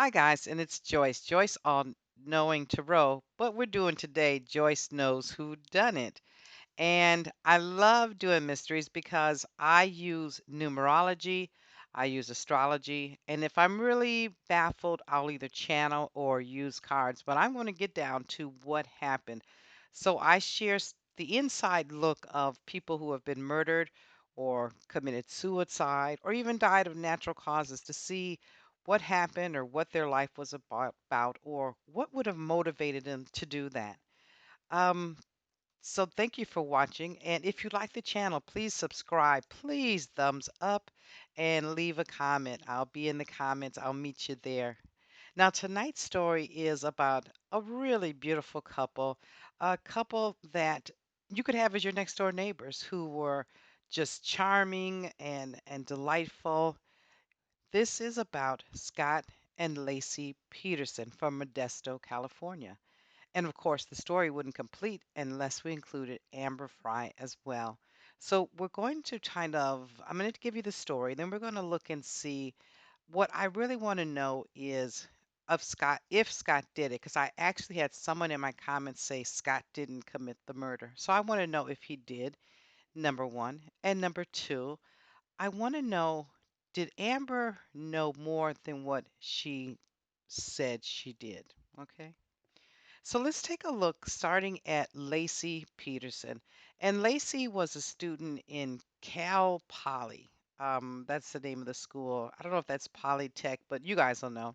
Hi, guys, and it's Joyce. Joyce on Knowing Tarot. What we're doing today, Joyce knows who done it. And I love doing mysteries because I use numerology, I use astrology, and if I'm really baffled, I'll either channel or use cards. But I'm going to get down to what happened. So I share the inside look of people who have been murdered or committed suicide or even died of natural causes to see what happened or what their life was about or what would have motivated them to do that. Um, so thank you for watching. And if you like the channel, please subscribe, please thumbs up and leave a comment. I'll be in the comments. I'll meet you there. Now, tonight's story is about a really beautiful couple, a couple that you could have as your next door neighbors who were just charming and delightful. This is about Scott and Lacey Peterson from Modesto, California. And of course, the story wouldn't complete unless we included Amber Frey as well. So we're going to I'm going to give you the story, then we're going to look and see what I really want to know is of Scott, if Scott did it, because I actually had someone in my comments say Scott didn't commit the murder. So I want to know if he did, number one. And number two, I want to know, did Amber know more than what she said she did? Okay. So let's take a look starting at Lacey Peterson. And Lacey was a student in Cal Poly. That's the name of the school. I don't know if that's Polytech, but you guys will know.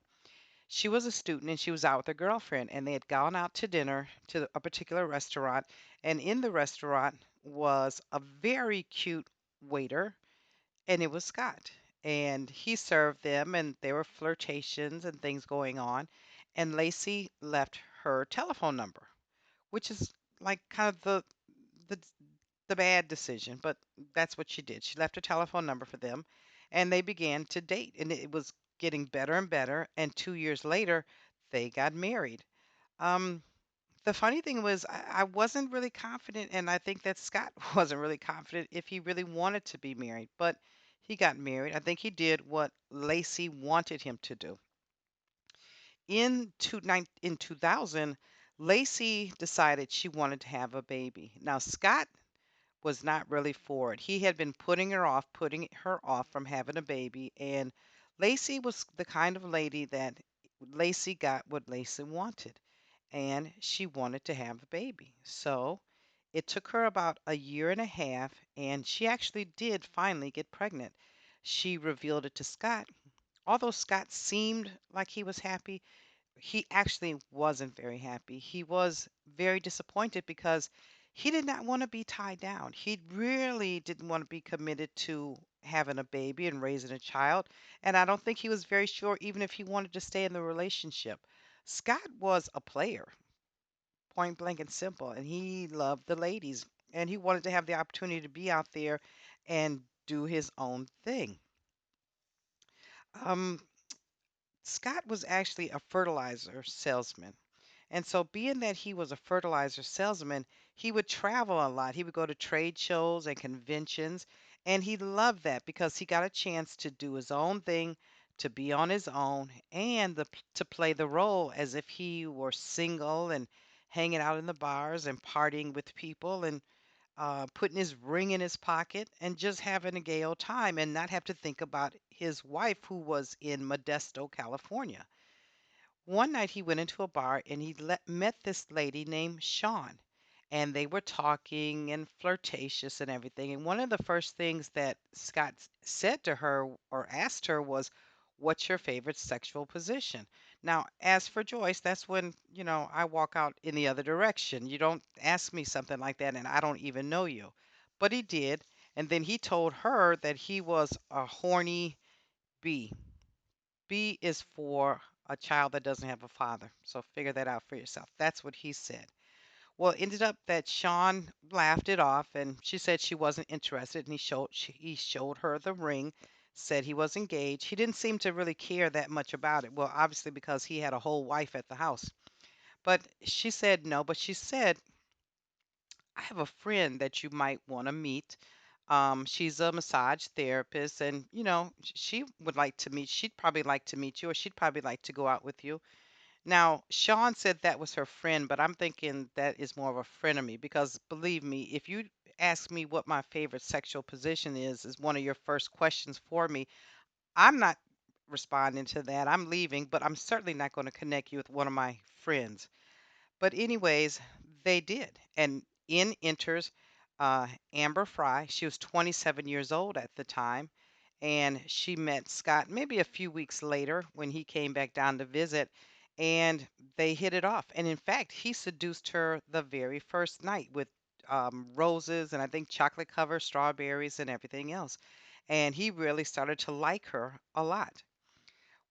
She was a student and she was out with her girlfriend, and they had gone out to dinner to a particular restaurant. And in the restaurant was a very cute waiter, and it was Scott. And he served them, and there were flirtations and things going on. And Lacey left her telephone number, which is like kind of the the bad decision, but that's what she did. She left her telephone number for them, and they began to date, and it was getting better and better. And 2 years later, they got married. Um, the funny thing was, I wasn't really confident, and I think that Scott wasn't really confident if he really wanted to be married, but he got married. I think he did what Lacey wanted him to do. In 2000, Lacey decided she wanted to have a baby. Now, Scott was not really for it. He had been putting her off from having a baby, and Lacey was the kind of lady that Lacey got what Lacey wanted, and she wanted to have a baby. So it took her about a year and a half, and she actually did finally get pregnant. She revealed it to Scott. Although Scott seemed like he was happy, he actually wasn't very happy. He was very disappointed because he did not want to be tied down. He really didn't want to be committed to having a baby and raising a child. And I don't think he was very sure even if he wanted to stay in the relationship. Scott was a player, point blank and simple, and he loved the ladies and he wanted to have the opportunity to be out there and do his own thing. Um, Scott was actually a fertilizer salesman. And so, being that he was a fertilizer salesman, he would travel a lot. He would go to trade shows and conventions, and he loved that because he got a chance to do his own thing, to be on his own, and to play the role as if he were single and hanging out in the bars and partying with people and putting his ring in his pocket and just having a gay old time and not have to think about his wife who was in Modesto, California. One night he went into a bar and met this lady named Sean. And they were talking and flirtatious and everything. And one of the first things that Scott said to her or asked her was, "What's your favorite sexual position?" Now, as for Joyce, that's when, I walk out in the other direction. You don't ask me something like that and I don't even know you. But he did. And then he told her that he was a horny bee. B is for a child that doesn't have a father. So figure that out for yourself. That's what he said. Well, it ended up that Sean laughed it off and she said she wasn't interested and he showed her the ring, said he was engaged. He didn't seem to really care that much about it. Well, obviously because he had a whole wife at the house. But she said no, but she said, "I have a friend that you might want to meet. She's a massage therapist, and she would like to meet. She'd probably like to meet you, or she'd probably like to go out with you. Now, Sean said that was her friend, but I'm thinking that is more of a frenemy because believe me, if you ask me what my favorite sexual position is one of your first questions for me, I'm not responding to that. I'm leaving, but I'm certainly not going to connect you with one of my friends. But anyways, they did. And in enters Amber Fry. She was 27 years old at the time. And she met Scott maybe a few weeks later when he came back down to visit. And they hit it off. And in fact, he seduced her the very first night with roses and I think chocolate covered strawberries and everything else. And he really started to like her a lot.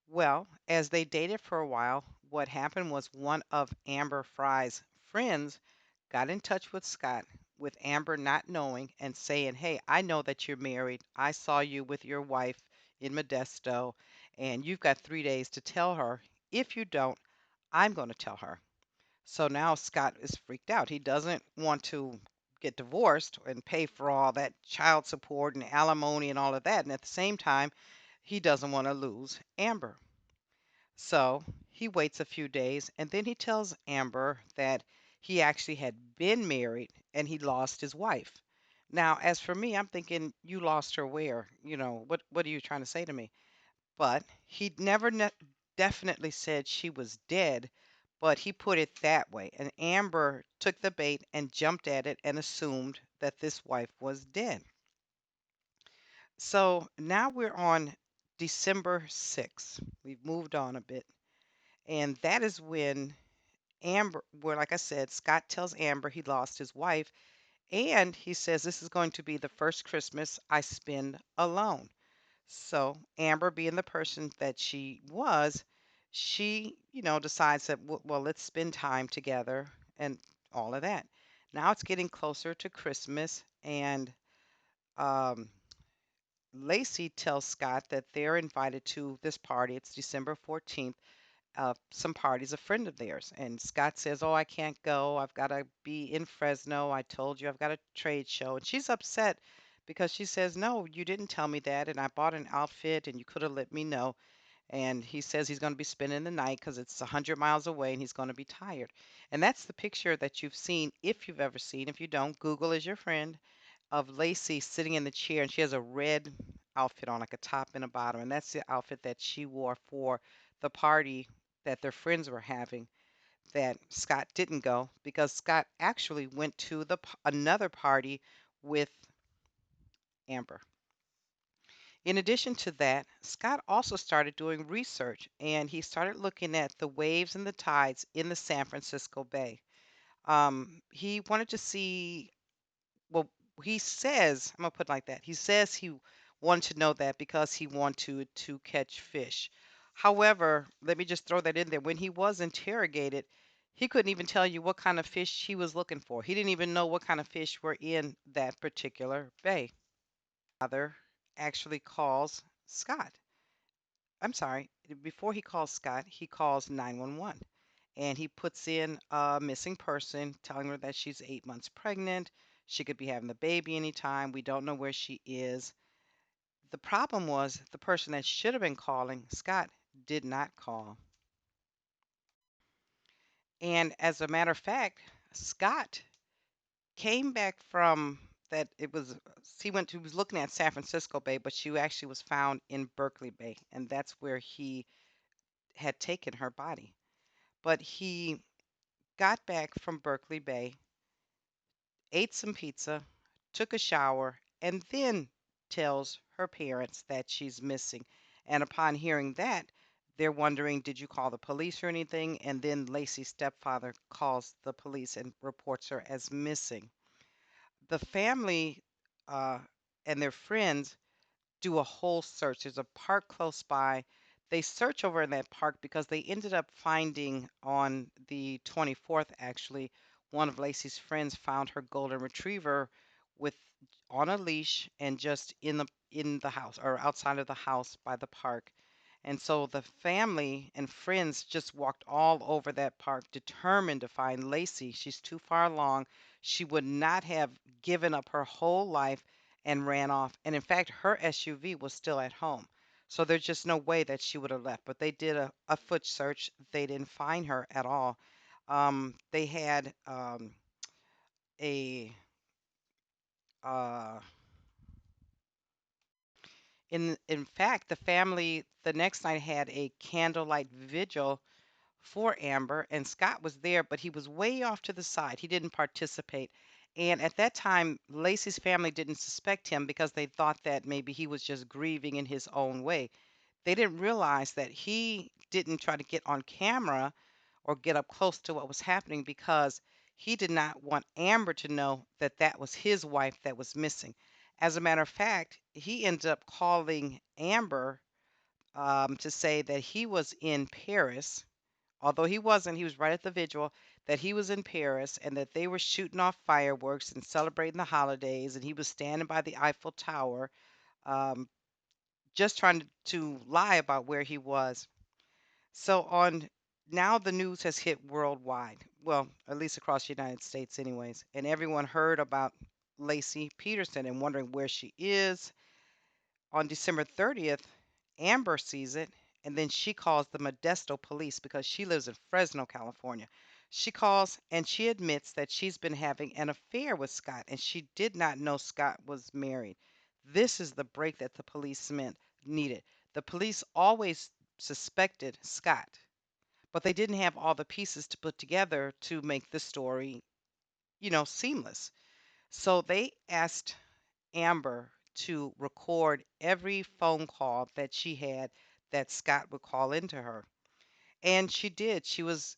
Well, as they dated for a while, what happened was one of Amber Fry's friends got in touch with Scott, with Amber not knowing and saying, "Hey, I know that you're married. I saw you with your wife in Modesto, and you've got 3 days to tell her. If you don't, I'm going to tell her." So now Scott is freaked out. He doesn't want to get divorced and pay for all that child support and alimony and all of that. And at the same time, he doesn't want to lose Amber. So he waits a few days and then he tells Amber that he actually had been married and he lost his wife. Now, as for me, I'm thinking, you lost her where? What are you trying to say to me? But he never definitely said she was dead, but he put it that way. And Amber took the bait and jumped at it and assumed that this wife was dead. So now we're on December 6th. We've moved on a bit. And that is when like I said, Scott tells Amber he lost his wife. And he says, "This is going to be the first Christmas I spend alone." So Amber, being the person that she was, she, decides that, well, let's spend time together and all of that. Now it's getting closer to Christmas. And um, Lacey tells Scott that they're invited to this party. It's December 14th, some parties, a friend of theirs. And Scott says, "Oh, I can't go. I've got to be in Fresno. I told you I've got a trade show." And she's upset because she says, "No, you didn't tell me that. And I bought an outfit and you could have let me know." And he says he's going to be spending the night because it's 100 miles away and he's going to be tired. And that's the picture that you've seen, if you've ever seen. If you don't, Google is your friend, of Lacey sitting in the chair, and she has a red outfit on, like a top and a bottom, and that's the outfit that she wore for the party that their friends were having. That Scott didn't go because Scott actually went to another party with Amber. In addition to that, Scott also started doing research and he started looking at the waves and the tides in the San Francisco Bay. He wanted to see. Well, he says, I'm gonna put it like that. He says he wanted to know that because he wanted to catch fish. However, let me just throw that in there. When he was interrogated, he couldn't even tell you what kind of fish he was looking for. He didn't even know what kind of fish were in that particular bay. Father actually calls Scott. I'm sorry, before he calls Scott, he calls 911 and he puts in a missing person, telling her that she's 8 months pregnant. She could be having the baby anytime. We don't know where she is. The problem was the person that should have been calling, Scott, did not call. And as a matter of fact, Scott came back from that it was he was looking at San Francisco Bay, but she actually was found in Berkeley Bay, and that's where he had taken her body. But he got back from Berkeley Bay, ate some pizza, took a shower, and then tells her parents that she's missing. And upon hearing that, they're wondering, did you call the police or anything? And then Lacey's stepfather calls the police and reports her as missing. The family uh, and their friends do a whole search. There's a park close by. They search over in that park because they ended up finding on the 24th, actually, one of Lacey's friends found her golden retriever with on a leash and just in the house or outside of the house by the park. And so the family and friends just walked all over that park, determined to find Lacey. She's too far along. She would not have given up her whole life and ran off. And in fact, her SUV was still at home. So there's just no way that she would have left. But they did a foot search. They didn't find her at all. They had a uh, in fact, the family the next night had a candlelight vigil for Amber, and Scott was there, but he was way off to the side. He didn't participate. And at that time, Lacey's family didn't suspect him because they thought that maybe he was just grieving in his own way. They didn't realize that he didn't try to get on camera or get up close to what was happening because he did not want Amber to know that that was his wife that was missing. As a matter of fact, he ended up calling Amber to say that he was in Paris, although he wasn't. He was right at the vigil, that he was in Paris and that they were shooting off fireworks and celebrating the holidays, and he was standing by the Eiffel Tower, um, just trying to lie about where he was. So on now the news has hit worldwide. Well, at least across the United States anyways. And everyone heard about Lacey Peterson and wondering where she is. On December 30th, Amber sees it and then she calls the Modesto police because she lives in Fresno, California. She calls and she admits that she's been having an affair with Scott and she did not know Scott was married. This is the break that the police meant needed. The police always suspected Scott, but they didn't have all the pieces to put together to make the story, seamless. So they asked Amber to record every phone call that she had that Scott would call into her. And she did. She was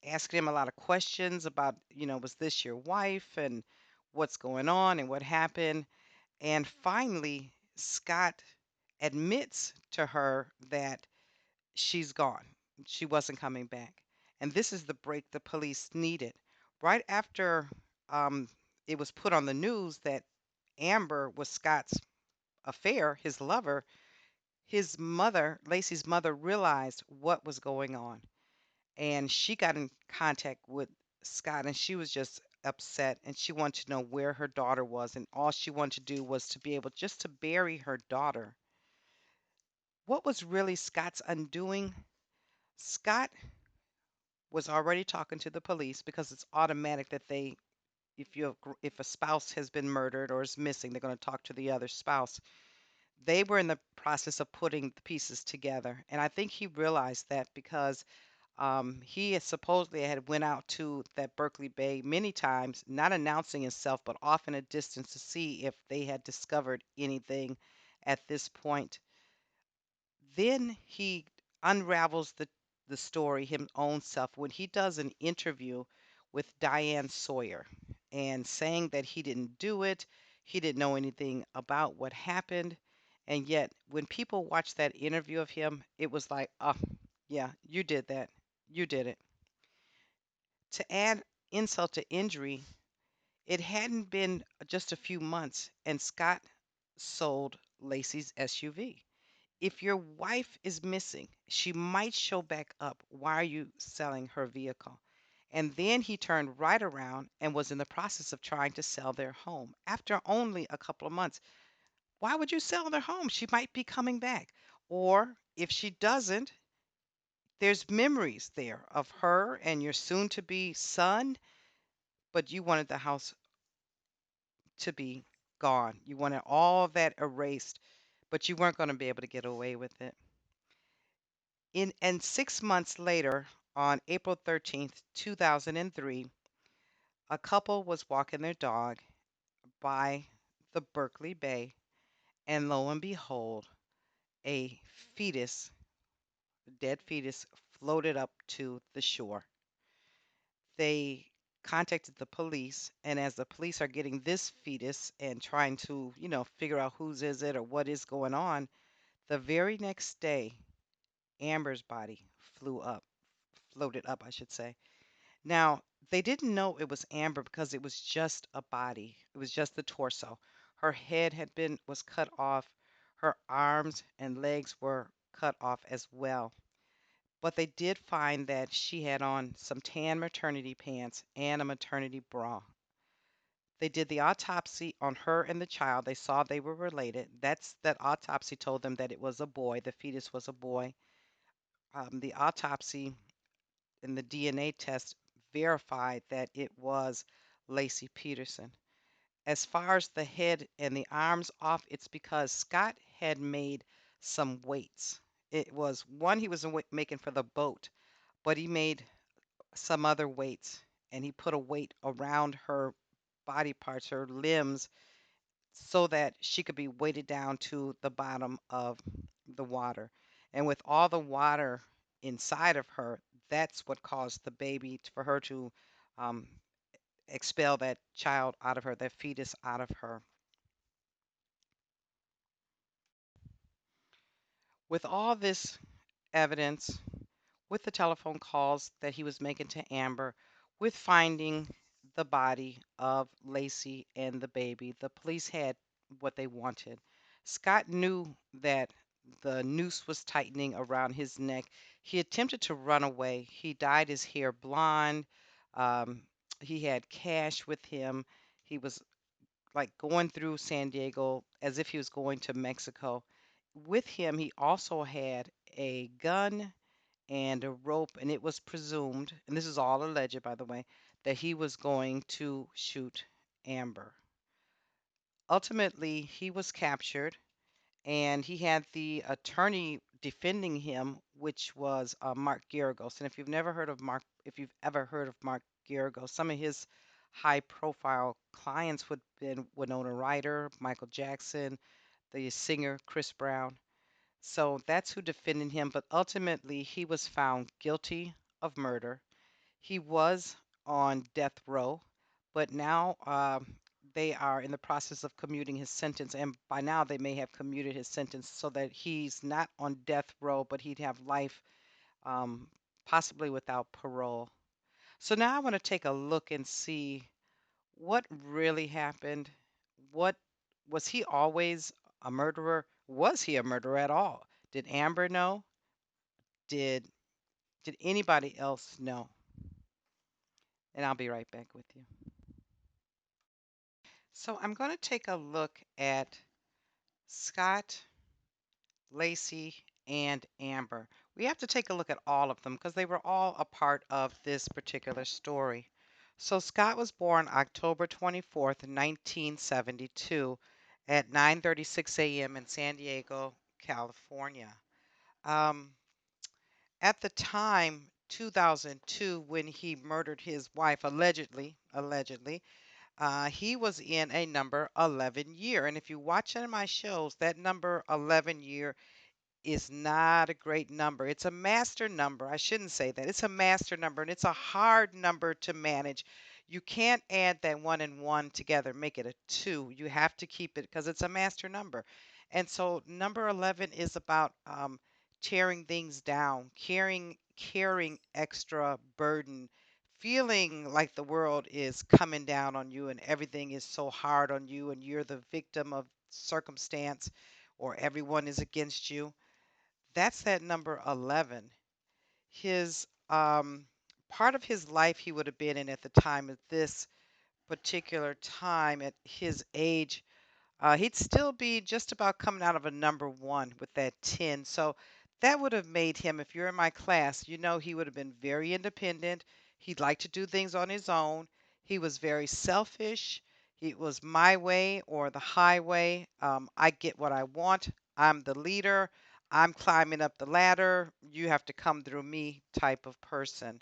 asking him a lot of questions about, was this your wife and what's going on and what happened. And finally, Scott admits to her that she's gone. She wasn't coming back. And this is the break the police needed. Right after um, it was put on the news that Amber was Scott's affair, his lover, his mother, Lacey's mother, realized what was going on. And she got in contact with Scott and she was just upset and she wanted to know where her daughter was. And all she wanted to do was to be able just to bury her daughter. What was really Scott's undoing? Scott was already talking to the police because it's automatic that they if a spouse has been murdered or is missing, they're going to talk to the other spouse. They were in the process of putting the pieces together, and I think he realized that because he had supposedly had went out to that Berkeley Bay many times, not announcing himself, but off in a distance to see if they had discovered anything at this point. Then he unravels the story his own self when he does an interview with Diane Sawyer and saying that he didn't do it, he didn't know anything about what happened. And yet, when people watched that interview of him, it was like, oh, yeah, you did that. You did it. To add insult to injury, it hadn't been just a few months, and Scott sold Lacey's SUV. If your wife is missing, she might show back up. Why are you selling her vehicle? And then he turned right around and was in the process of trying to sell their home after only a couple of months. Why would you sell their home? She might be coming back. Or if she doesn't, there's memories there of her and your soon to be son, but you wanted the house to be gone. You wanted all of that erased, but you weren't going to be able to get away with it. And 6 months later, on April 13th, 2003, a couple was walking their dog by the Berkeley Bay, and lo and behold, a fetus, a dead fetus, floated up to the shore. They contacted the police, and as the police are getting this fetus and trying to, figure out whose is it or what is going on, the very next day, Amber's body floated up, I should say. Now, they didn't know it was Amber because it was just a body. It was just the torso. Her head was cut off. Her arms and legs were cut off as well. But they did find that she had on some tan maternity pants and a maternity bra. They did the autopsy on her and the child. They saw they were related. That autopsy told them that it was a boy. The fetus was a boy. The autopsy and the DNA test verified that it was Lacey Peterson. As far as the head and the arms off, it's because Scott had made some weights. It was one he was making for the boat, but he made some other weights and he put a weight around her body parts, her limbs, so that she could be weighted down to the bottom of the water. And with all the water inside of her, that's what caused the baby for her to um, expel that child out of her, that fetus out of her. With all this evidence, with the telephone calls that he was making to Amber, with finding the body of Lacey and the baby, the police had what they wanted. Scott knew that the noose was tightening around his neck. He attempted to run away. He dyed his hair blonde. Um, he had cash with him. He was like going through San Diego as if he was going to Mexico. With him, he also had a gun and a rope, and it was presumed, and this is all alleged, by the way, that he was going to shoot Amber. Ultimately, he was captured, and he had the attorney defending him, which was Mark Garagos. And if you've ever heard of Mark Garagos, some of his high-profile clients would have been Winona Ryder, Michael Jackson, the singer Chris Brown. So that's who defended him. But ultimately, he was found guilty of murder. He was on death row, but now they are in the process of commuting his sentence. And by now, they may have commuted his sentence so that he's not on death row, but he'd have life, um, possibly without parole. So now I want to take a look and see what really happened. What was he always a murderer? Was he a murderer at all? Did Amber know? Did did anybody else know? And I'll be right back with you. So I'm going to take a look at Scott, Lacey, and Amber. We have to take a look at all of them because they were all a part of this particular story. So Scott was born October 24th, 1972 at 9:36 a.m. in San Diego, California. Um, at the time, 2002, when he murdered his wife, allegedly, he was in a number 11 year. And if you watch any of my shows, that number 11 year is not a great number. It's a master number. I shouldn't say that. It's a master number and it's a hard number to manage. You can't add that one and one together, make it a two. You have to keep it because it's a master number. And so number 11 is about tearing things down, carrying extra burden, feeling like the world is coming down on you and everything is so hard on you and you're the victim of circumstance or everyone is against you. That's that number 11. His part of his life he would have been in at the time of this particular time at his age, he'd still be just about coming out of a number one with that 10. So that would have made him, if you're in my class, you know he would have been very independent. He'd like to do things on his own. He was very selfish. It was my way or the highway. I get what I want. I'm the leader. I'm climbing up the ladder. You have to come through me type of person.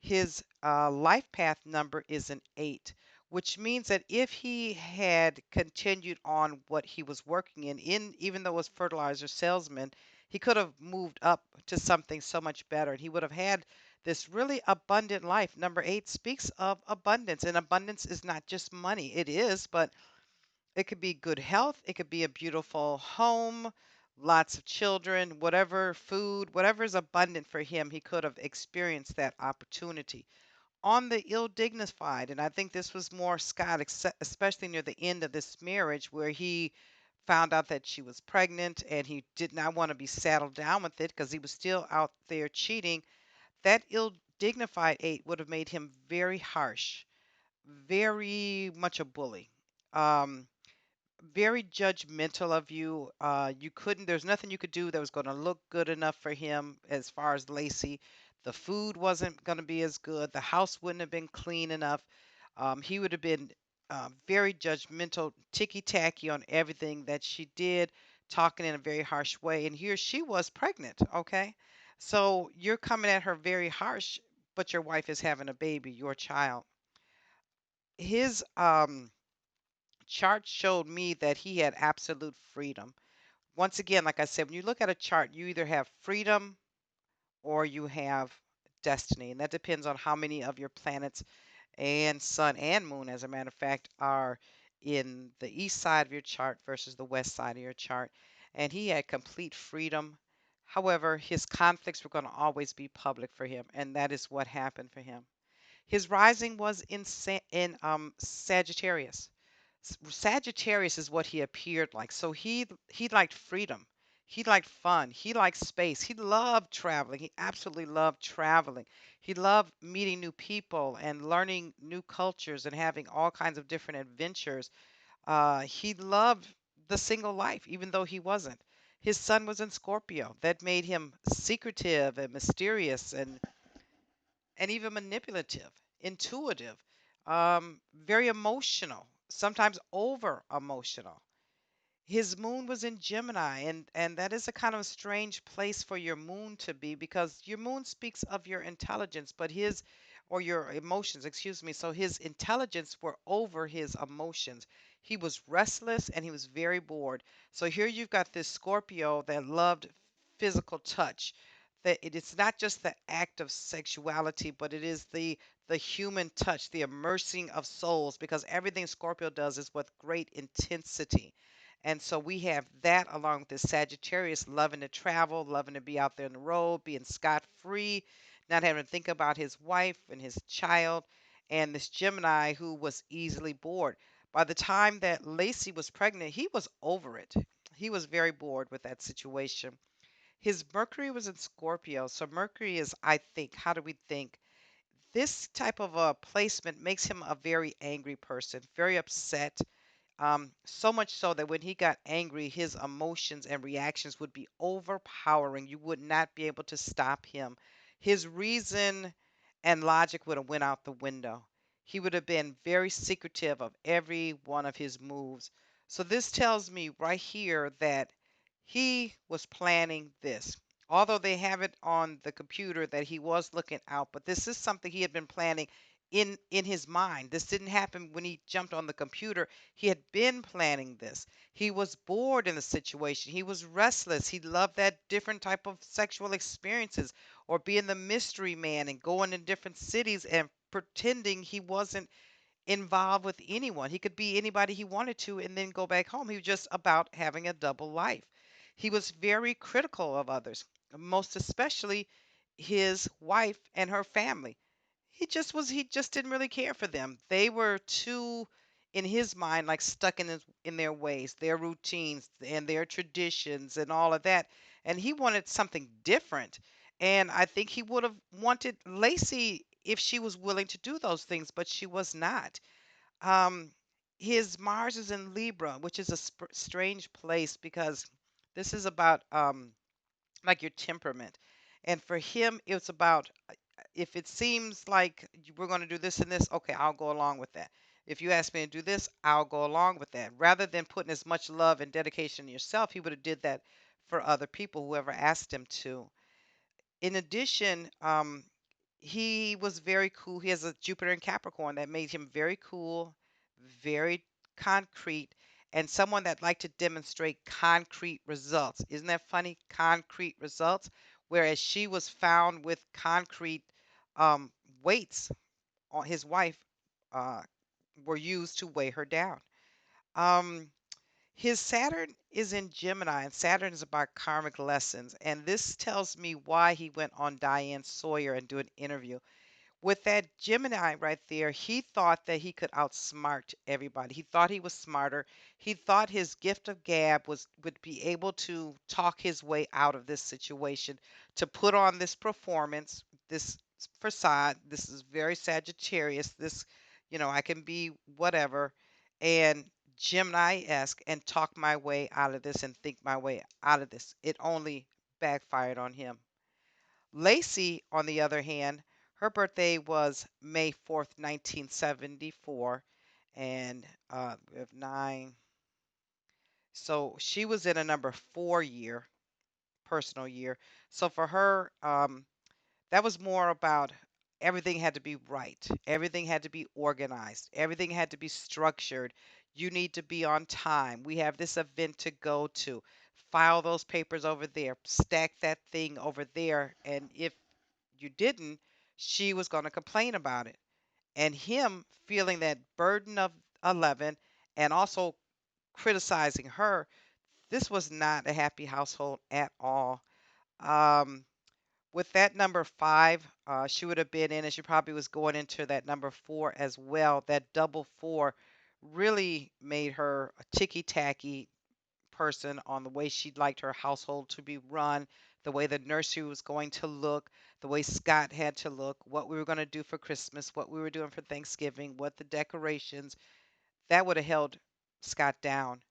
His life path number is an 8, which means that if he had continued on what he was working in even though it was fertilizer salesman, he could have moved up to something so much better. And he would have had this really abundant life. Number 8 speaks of abundance, and abundance is not just money. It is, but it could be good health, it could be a beautiful home, lots of children, whatever food, whatever is abundant for him, he could have experienced that opportunity. On the ill dignified, and I think this was more Scott, especially near the end of this marriage, where he found out that she was pregnant and he did not want to be saddled down with it because he was still out there cheating. That ill dignified 8 would have made him very harsh, very much a bully. Um, Very judgmental of you. You couldn't, there's nothing you could do that was going to look good enough for him as far as Lacey. The food wasn't going to be as good. The house wouldn't have been clean enough. He would have been very judgmental, ticky tacky on everything that she did, talking in a very harsh way. And here she was pregnant, okay? So you're coming at her very harsh, but your wife is having a baby, your child. His chart showed me that he had absolute freedom. Once again, like I said, when you look at a chart, you either have freedom or you have destiny. And that depends on how many of your planets and sun and moon, as a matter of fact, are in the east side of your chart versus the west side of your chart. And he had complete freedom. However, his conflicts were going to always be public for him, and that is what happened for him. His rising was in Sagittarius. Sagittarius is what he appeared like. So he liked freedom. He liked fun. He liked space. He loved traveling. He absolutely loved traveling. He loved meeting new people and learning new cultures and having all kinds of different adventures. He loved the single life, even though he wasn't. His sun was in Scorpio. That made him secretive and mysterious and even manipulative, intuitive, very emotional, sometimes over emotional. His moon was in Gemini, and that is a kind of strange place for your moon to be because your moon speaks of your intelligence, but his or your emotions, excuse me. So his intelligence were over his emotions. He was restless and he was very bored. So here you've got this Scorpio that loved physical touch. That it's not just the act of sexuality, but it is the human touch, the immersing of souls, because everything Scorpio does is with great intensity. And so we have that along with this Sagittarius loving to travel, loving to be out there on the road, being scot free, not having to think about his wife and his child, and this Gemini who was easily bored. By the time that Lacey was pregnant, he was over it. He was very bored with that situation. His Mercury was in Scorpio. So Mercury is, I think, how do we think? This type of a placement makes him a very angry person, very upset, so much so that when he got angry, his emotions and reactions would be overpowering. You would not be able to stop him. His reason and logic would have went out the window. He would have been very secretive of every one of his moves. So this tells me right here that he was planning this. Although they have it on the computer that he was looking out, but this is something he had been planning in his mind. This didn't happen when he jumped on the computer. He had been planning this. He was bored in the situation. He was restless. He loved that different type of sexual experiences or being the mystery man and going in different cities and pretending he wasn't involved with anyone. He could be anybody he wanted to and then go back home. He was just about having a double life. He was very critical of others, most especially his wife and her family. He just didn't really care for them. They were too in his mind like stuck in their ways, their routines and their traditions and all of that. And he wanted something different. And I think he would have wanted Lacey if she was willing to do those things, but she was not. Um, his Mars is in Libra, which is a strange place because this is about like your temperament. And for him, it's about if it seems like we're going to do this and this, okay, I'll go along with that. If you ask me to do this, I'll go along with that. Rather than putting as much love and dedication in yourself, he would have did that for other people, whoever asked him to. In addition, he was very cool. He has a Jupiter in Capricorn that made him very cool, very concrete, and someone that liked to demonstrate concrete results. Isn't that funny? Concrete results. Whereas she was found with concrete um, weights on his wife uh, were used to weigh her down. Um, his Saturn is in Gemini, and Saturn is about karmic lessons. And this tells me why he went on Diane Sawyer and do an interview. With that Gemini right there, he thought that he could outsmart everybody. He thought he was smarter. He thought his gift of gab was would be able to talk his way out of this situation, to put on this performance, this facade. This is very Sagittarius. This I can be whatever and Gemini-esque and talk my way out of this and think my way out of this. It only backfired on him. Lacey, on the other hand, her birthday was May 4th, 1974, and we have nine. So she was in a number 4 year, personal year. So for her, that was more about everything had to be right. Everything had to be organized. Everything had to be structured. You need to be on time. We have this event to go to. File those papers over there. Stack that thing over there. And if you didn't, she was going to complain about it. And him feeling that burden of 11 and also criticizing her, this was not a happy household at all. Um, with that number five, she would have been in, and she probably was going into that number four as well. That double four really made her a ticky tacky person on the way she liked her household to be run, the way the nursery was going to look, the way Scott had to look, what we were going to do for Christmas, what we were doing for Thanksgiving, what the decorations. That would have held Scott down.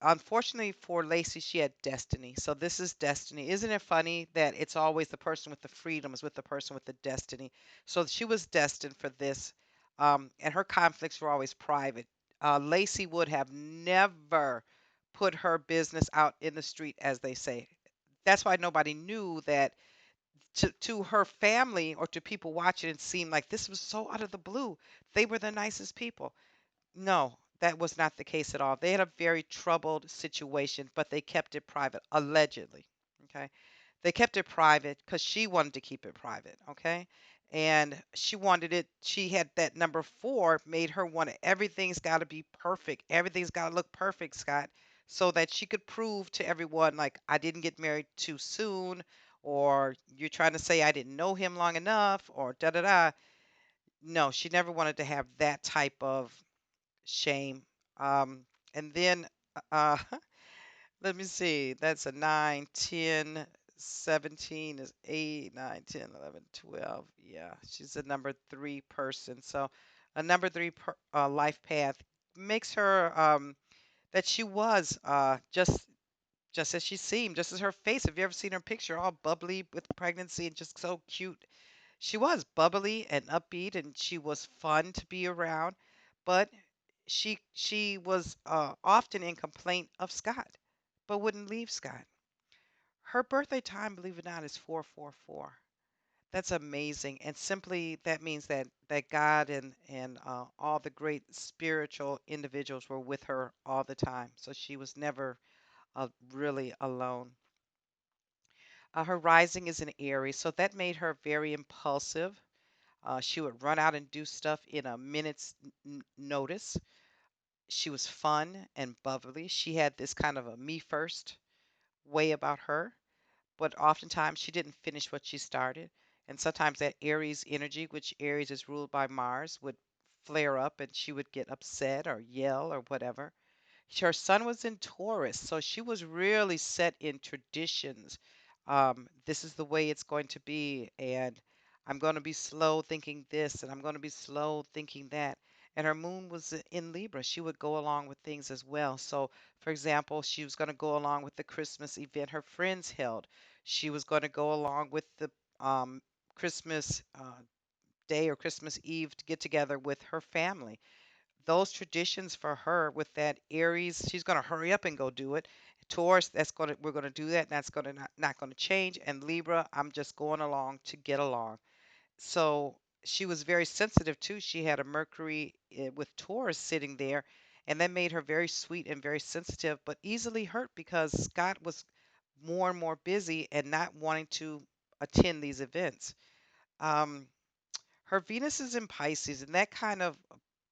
Unfortunately for Lacey, she had destiny. So this is destiny. Isn't it funny that it's always the person with the freedom is with the person with the destiny? So she was destined for this, and her conflicts were always private. Lacey would have never put her business out in the street, as they say. That's why nobody knew that to her family or to people watching it seemed like this was so out of the blue. They were the nicest people. No, that was not the case at all. They had a very troubled situation, but they kept it private, allegedly. Okay. They kept it private because she wanted to keep it private. Okay. And she wanted it, she had that number four, made her want it. Everything's got to be perfect. Everything's got to look perfect, Scott, so that she could prove to everyone, like, I didn't get married too soon, or you're trying to say I didn't know him long enough, or da da da. No, she never wanted to have that type of shame. Um, and then, uh, let me see, that's a 9, 10, 17 is 8, 9, 10, 11, 12. Yeah, she's a number three person. So a number three life path makes her that she was just as she seemed, just as her face. Have you ever seen her picture, all bubbly with pregnancy and just so cute? She was bubbly and upbeat, and she was fun to be around, but she was often in complaint of Scott, but wouldn't leave Scott. Her birthday time, believe it or not, is 444. That's amazing, and simply that means that God and all the great spiritual individuals were with her all the time. So she was never really alone. Her rising is an Aries, so that made her very impulsive. She would run out and do stuff in a minute's notice. She was fun and bubbly. She had this kind of a me first way about her, but oftentimes she didn't finish what she started. And sometimes that Aries energy, which Aries is ruled by Mars, would flare up and she would get upset or yell or whatever. Her son was in Taurus, so she was really set in traditions. This is the way it's going to be, and I'm going to be slow thinking this, and I'm going to be slow thinking that. And her moon was in Libra. She would go along with things as well. So, for example, she was going to go along with the Christmas event her friends held. She was going to go along with the Christmas day or Christmas Eve to get together with her family. Those traditions for her with that Aries, she's going to hurry up and go do it. Taurus, that's going to we're going to do that. And that's going to not going to change. And Libra, I'm just going along to get along. So she was very sensitive too. She had a Mercury with Taurus sitting there, and that made her very sweet and very sensitive, but easily hurt because Scott was more and more busy and not wanting to attend these events. Um, her Venus is in Pisces, and that kind of,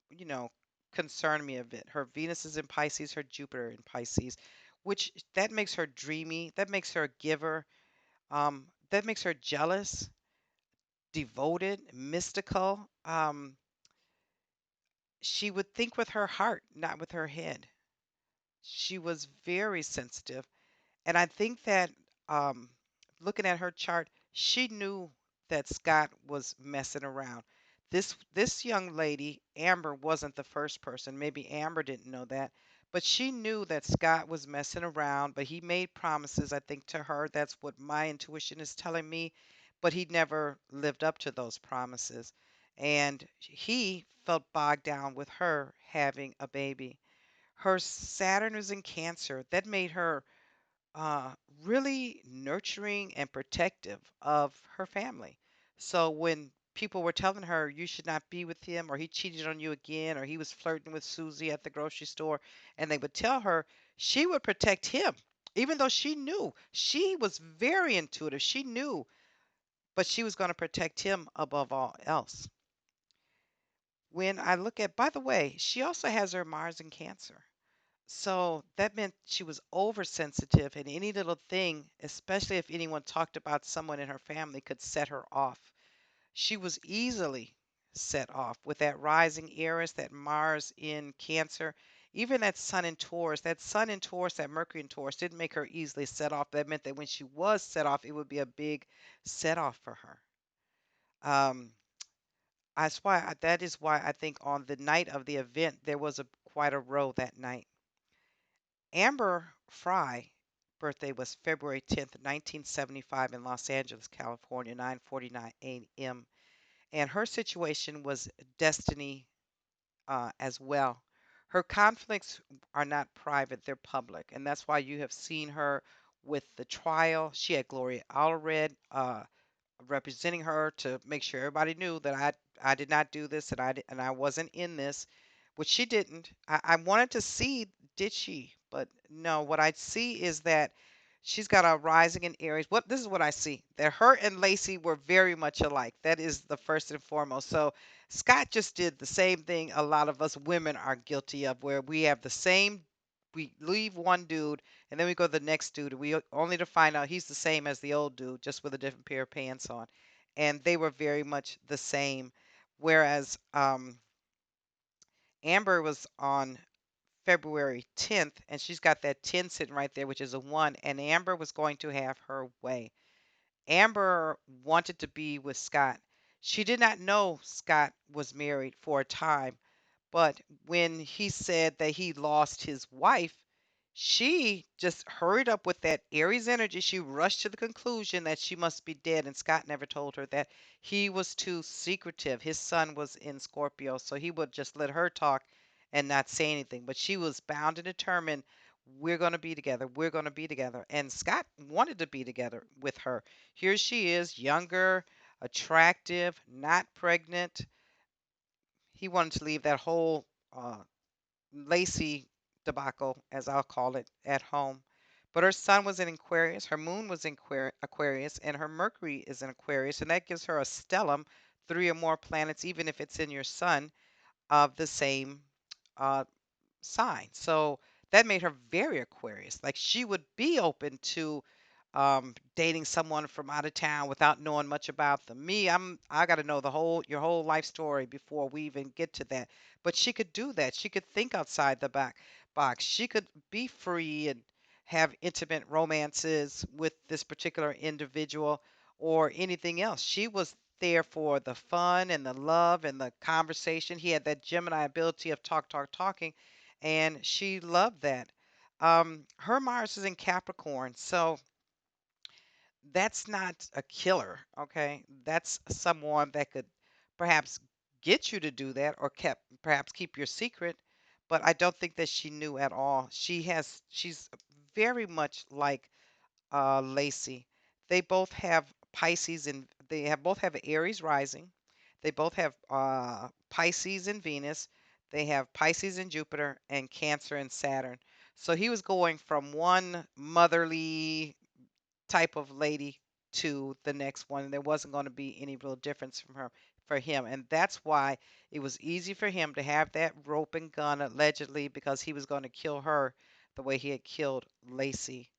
you know, concerned me a bit. Her Venus is in Pisces, her Jupiter in Pisces, which that makes her dreamy, that makes her a giver, that makes her jealous, devoted, mystical. She would think with her heart, not with her head. She was very sensitive. And I think that um, looking at her chart, she knew that Scott was messing around. This young lady, Amber, wasn't the first person. Maybe Amber didn't know that, but she knew that Scott was messing around, but he made promises, I think, to her. That's what my intuition is telling me, but he never lived up to those promises. And he felt bogged down with her having a baby. Her Saturn was in Cancer. That made her uh, really nurturing and protective of her family. So when people were telling her you should not be with him, or he cheated on you again, or he was flirting with Susie at the grocery store, and they would tell her, she would protect him, even though she knew she was very intuitive. She knew, but she was going to protect him above all else. When I look at, by the way, she also has her Mars in Cancer. So that meant she was oversensitive, and any little thing, especially if anyone talked about someone in her family, could set her off. She was easily set off with that rising Eris, that Mars in Cancer, even that Sun in Taurus. That Sun in Taurus, that Mercury in Taurus didn't make her easily set off. That meant that when she was set off, it would be a big set off for her. Um, that is why I think on the night of the event there was a quite a row that night. Amber Frey birthday was February 10th, 1975 in Los Angeles, California, 9:49 a.m. And her situation was destiny as well. Her conflicts are not private, they're public. And that's why you have seen her with the trial. She had Gloria Allred representing her to make sure everybody knew that I did not do this, and I wasn't in this, which she didn't. I wanted to see, did she? But no, what I see is that she's got a rising in Aries. What This is what I see, that her and Lacey were very much alike. That is the first and foremost. So Scott just did the same thing a lot of us women are guilty of, where we have the same. We leave one dude and then we go to the next dude. Only to find out he's the same as the old dude, just with a different pair of pants on. And they were very much the same. Whereas Amber was on February 10th, and she's got that 10 sitting right there, which is a 1. And Amber was going to have her way. Amber wanted to be with Scott. She did not know Scott was married for a time, but when he said that he lost his wife, she just hurried up with that Aries energy. She rushed to the conclusion that she must be dead. And Scott never told her that. He was too secretive. His son was in Scorpio, so he would just let her talk and not say anything. But she was bound and determined, we're going to be together. We're going to be together. And Scott wanted to be together with her. Here she is, younger, attractive, not pregnant. He wanted to leave that whole Lacey debacle, as I'll call it, at home. But her sun was in Aquarius, her moon was in Aquarius, and her Mercury is in Aquarius, and that gives her a stellium, three or more planets, even if it's in your sun, of the same uh, sign. So that made her very Aquarius. Like she would be open to dating someone from out of town without knowing much about them. I got to know your whole life story before we even get to that. But she could do that. She could think outside the box. She could be free and have intimate romances with this particular individual or anything else. She was there for the fun and the love and the conversation. He had that Gemini ability of talking, and she loved that. Her Mars is in Capricorn, so that's not a killer, okay? That's someone that could perhaps get you to do that or perhaps keep your secret, but I don't think that she knew at all. She's very much like Lacey. They both have Pisces and they have both have Aries rising. They both have Pisces and Venus. They have Pisces and Jupiter and Cancer and Saturn. So he was going from one motherly type of lady to the next one. And there wasn't going to be any real difference from her for him. And that's why it was easy for him to have that rope and gun allegedly because he was going to kill her the way he had killed Lacey.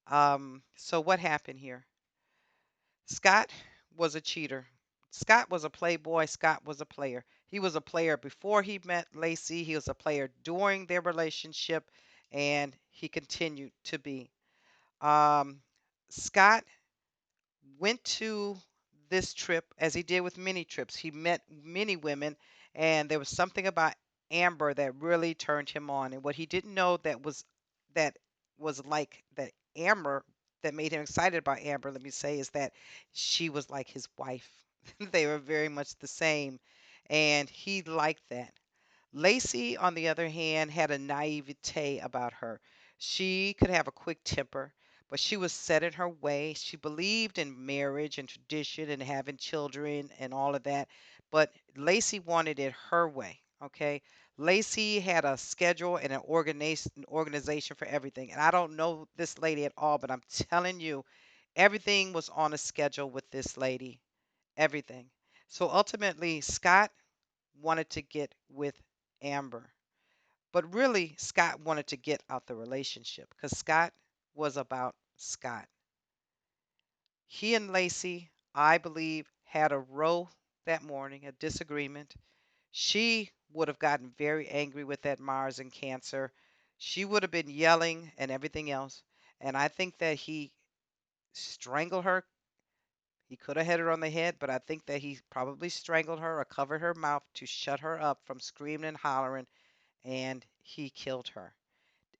So what happened here? Scott was a cheater. Scott was a playboy. Scott was a player. He was a player before he met Lacey. He was a player during their relationship, and he continued to be. Um, Scott went to this trip, as he did with many trips, he met many women, and there was something about Amber that really turned him on. And what he didn't know that was like that Amber that made him excited about Amber, let me say, is that she was like his wife. They were very much the same, and he liked that. Lacey, on the other hand, had a naivete about her. She could have a quick temper, but she was set in her way. She believed in marriage and tradition and having children and all of that, but Lacey wanted it her way. Okay. Lacey had a schedule and an organization for everything. And I don't know this lady at all, but I'm telling you, everything was on a schedule with this lady. Everything. So ultimately, Scott wanted to get with Amber. But really, Scott wanted to get out the relationship because Scott was about Scott. He and Lacey, I believe, had a row that morning, a disagreement. She would have gotten very angry with that Mars and Cancer. She would have been yelling and everything else. And I think that he strangled her. He could have hit her on the head, but I think that he probably strangled her or covered her mouth to shut her up from screaming and hollering, and he killed her.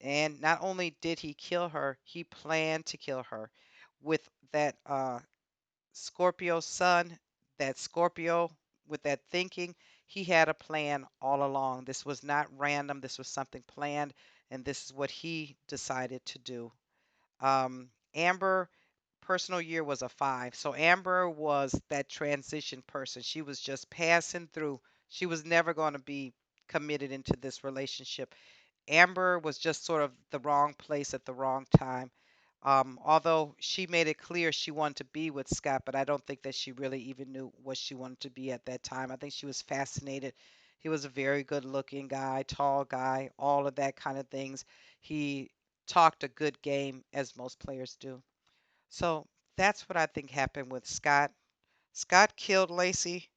And not only did he kill her, he planned to kill her with that Scorpio sun, that Scorpio with that thinking. He had a plan all along. This was not random, this was something planned, and this is what he decided to do. Amber personal year was a 5. So Amber was that transition person. She was just passing through. She was never going to be committed into this relationship. Amber was just sort of the wrong place at the wrong time. Although she made it clear she wanted to be with Scott, but I don't think that she really even knew what she wanted to be at that time. I think she was fascinated. He was a very good looking guy, tall guy, all of that kind of things. He talked a good game, as most players do. So that's what I think happened with Scott. Scott killed Lacey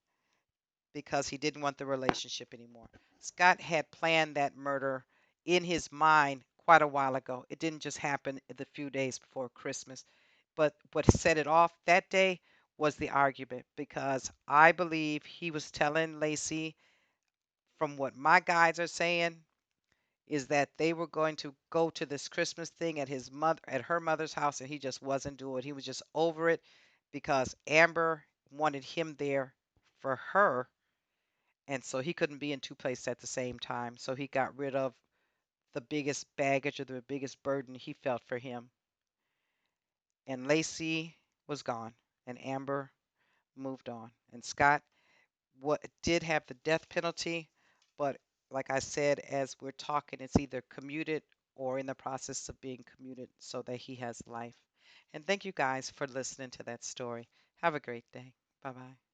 because he didn't want the relationship anymore. Scott had planned that murder in his mind quite a while ago. It didn't just happen the few days before Christmas. But what set it off that day was the argument because I believe he was telling Lacey, from what my guides are saying, is that they were going to go to this Christmas thing at her mother's house, and he just wasn't doing it. He was just over it because Amber wanted him there for her, and so he couldn't be in two places at the same time. So he got rid of the biggest baggage or the biggest burden he felt for him. And Lacey was gone, and Amber moved on. And Scott what did have the death penalty, but like I said, as we're talking, it's either commuted or in the process of being commuted so that he has life. And thank you guys for listening to that story. Have a great day. Bye bye.